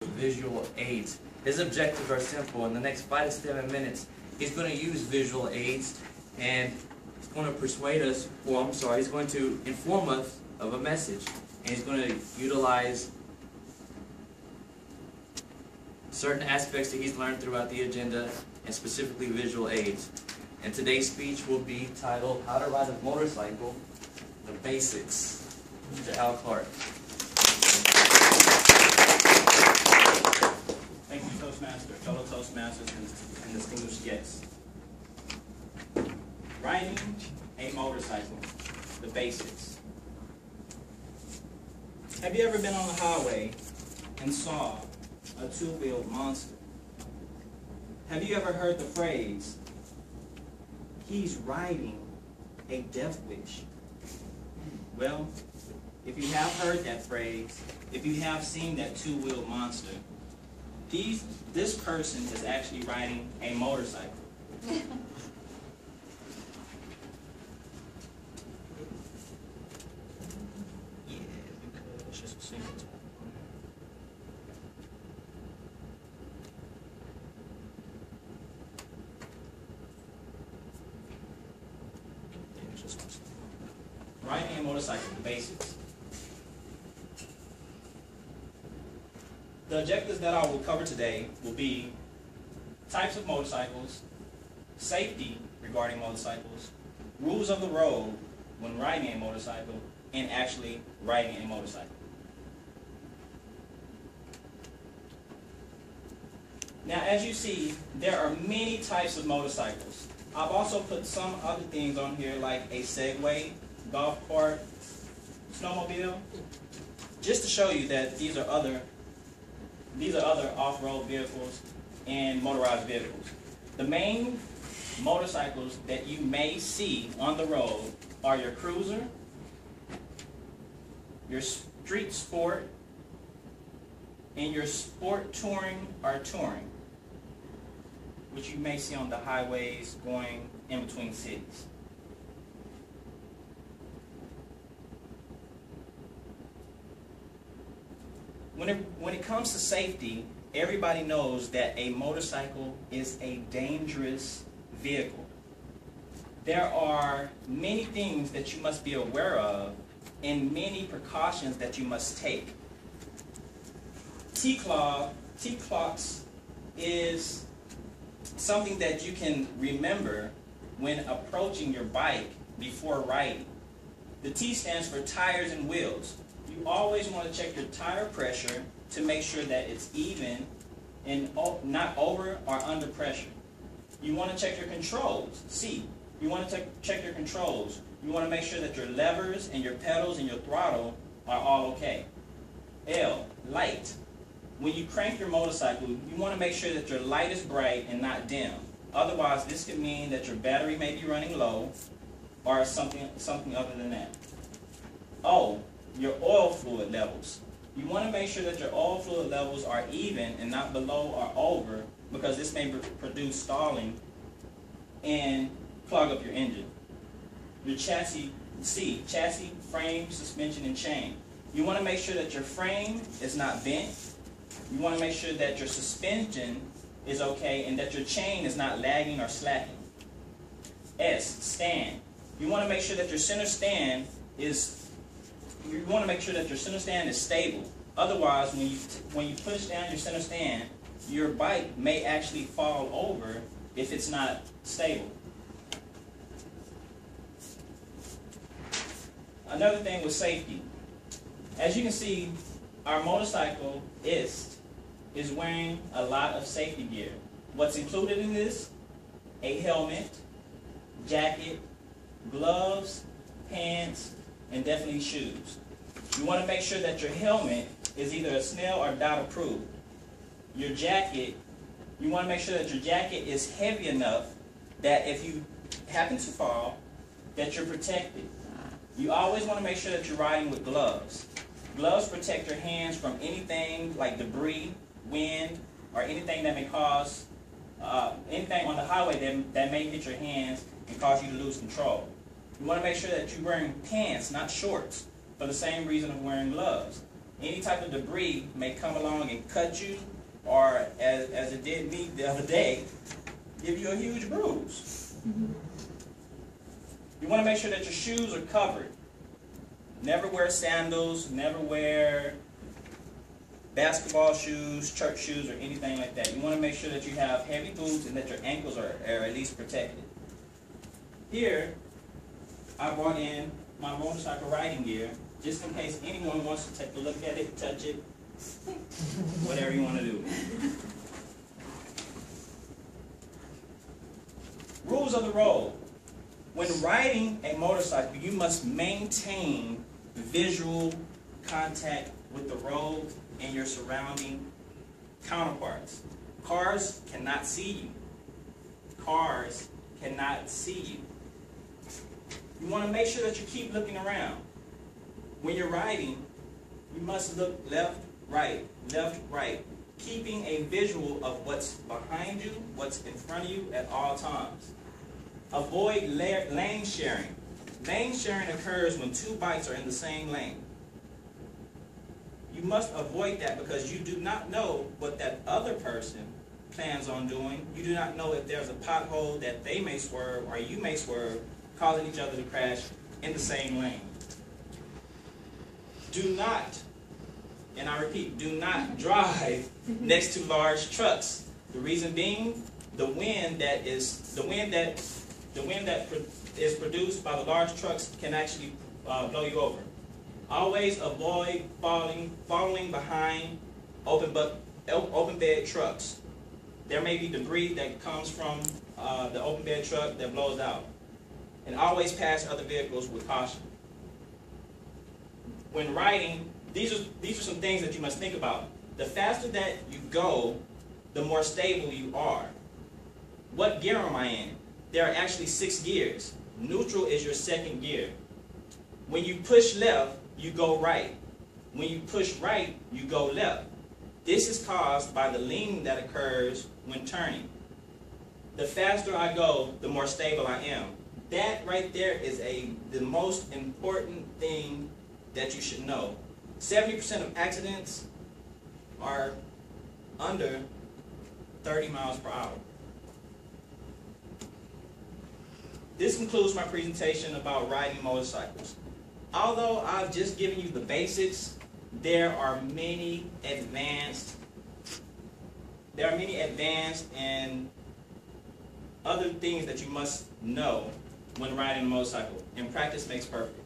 visual aids. His objectives are simple. In the next 5 to 7 minutes, he's going to use visual aids and he's going to persuade us, he's going to inform us of a message. And he's going to utilize certain aspects that he's learned throughout the agenda, and specifically visual aids. And today's speech will be titled, How to Ride a Motorcycle, the Basics. Mr. Al Clark. Thank you, Toastmaster, fellow Toastmasters, and distinguished guests. Riding a motorcycle, the basics. Have you ever been on the highway and saw a two-wheeled monster? Have you ever heard the phrase, he's riding a death wish? Well, if you have heard that phrase, if you have seen that two-wheeled monster, this person is actually riding a motorcycle. Riding a motorcycle, the basics. The objectives that I will cover today will be types of motorcycles, safety regarding motorcycles, rules of the road when riding a motorcycle, and actually riding a motorcycle. Now, as you see, there are many types of motorcycles. I've also put some other things on here like a Segway, golf cart, snowmobile, just to show you that these are other off-road vehicles and motorized vehicles. The main motorcycles that you may see on the road are your cruiser, your street sport, and your sport touring or touring, which you may see on the highways going in between cities. When it comes to safety, everybody knows that a motorcycle is a dangerous vehicle. There are many things that you must be aware of and many precautions that you must take. T-clocks is something that you can remember when approaching your bike before riding. The T stands for tires and wheels. You always want to check your tire pressure to make sure that it's even and not over or under pressure. You want to check your controls. C, you want to check your controls. You want to make sure that your levers and your pedals and your throttle are all okay. L, light. When you crank your motorcycle, you want to make sure that your light is bright and not dim. Otherwise, this could mean that your battery may be running low or something other than that. O, your oil fluid levels. You want to make sure that your oil fluid levels are even and not below or over, because this may produce stalling and clog up your engine. Your chassis, C, chassis, frame, suspension, and chain. You want to make sure that your frame is not bent. You want to make sure that your suspension is okay and that your chain is not lagging or slacking. S, stand. You want to make sure that your center stand is stable. Otherwise, when you push down your center stand, your bike may actually fall over if it's not stable. Another thing with safety. As you can see, our motorcycle is wearing a lot of safety gear. What's included in this? A helmet, jacket, gloves, pants, and definitely shoes. You want to make sure that your helmet is either a Snell or dot approved. Your jacket, you want to make sure that your jacket is heavy enough that if you happen to fall, that you're protected. You always want to make sure that you're riding with gloves. Gloves protect your hands from anything like debris, wind, or anything that may cause, anything on the highway that may hit your hands and cause you to lose control. You want to make sure that you're wearing pants, not shorts, for the same reason of wearing gloves. any type of debris may come along and cut you, or as it did me the other day, give you a huge bruise. You want to make sure that your shoes are covered. Never wear sandals, never wear basketball shoes, church shoes, or anything like that. You want to make sure that you have heavy boots and that your ankles are at least protected. Here, I brought in my motorcycle riding gear, just in case anyone wants to take a look at it, touch it, whatever you want to do. Rules of the road. When riding a motorcycle, you must maintain visual contact with the road and your surrounding counterparts. Cars cannot see you. Cars cannot see you. You want to make sure that you keep looking around. When you're riding, you must look left, right, keeping a visual of what's behind you, what's in front of you at all times. Avoid lane sharing. Lane sharing occurs when two bikes are in the same lane. You must avoid that because you do not know what that other person plans on doing. You do not know if there's a pothole that they may swerve or you may swerve, causing each other to crash in the same lane. Do not, and I repeat, do not drive next to large trucks. The reason being, the wind that is produced by the large trucks can actually blow you over. Always avoid following behind open bed trucks. There may be debris that comes from the open bed truck that blows out. And always pass other vehicles with caution. When riding, these are some things that you must think about. The faster that you go, the more stable you are. What gear am I in? There are actually 6 gears. Neutral is your second gear. When you push left, you go right. When you push right, you go left. This is caused by the leaning that occurs when turning. The faster I go, the more stable I am. That right there is the most important thing that you should know. 70% of accidents are under 30 miles per hour. This concludes my presentation about riding motorcycles. Although I've just given you the basics, there are many advanced and other things that you must know when riding a motorcycle. And practice makes perfect.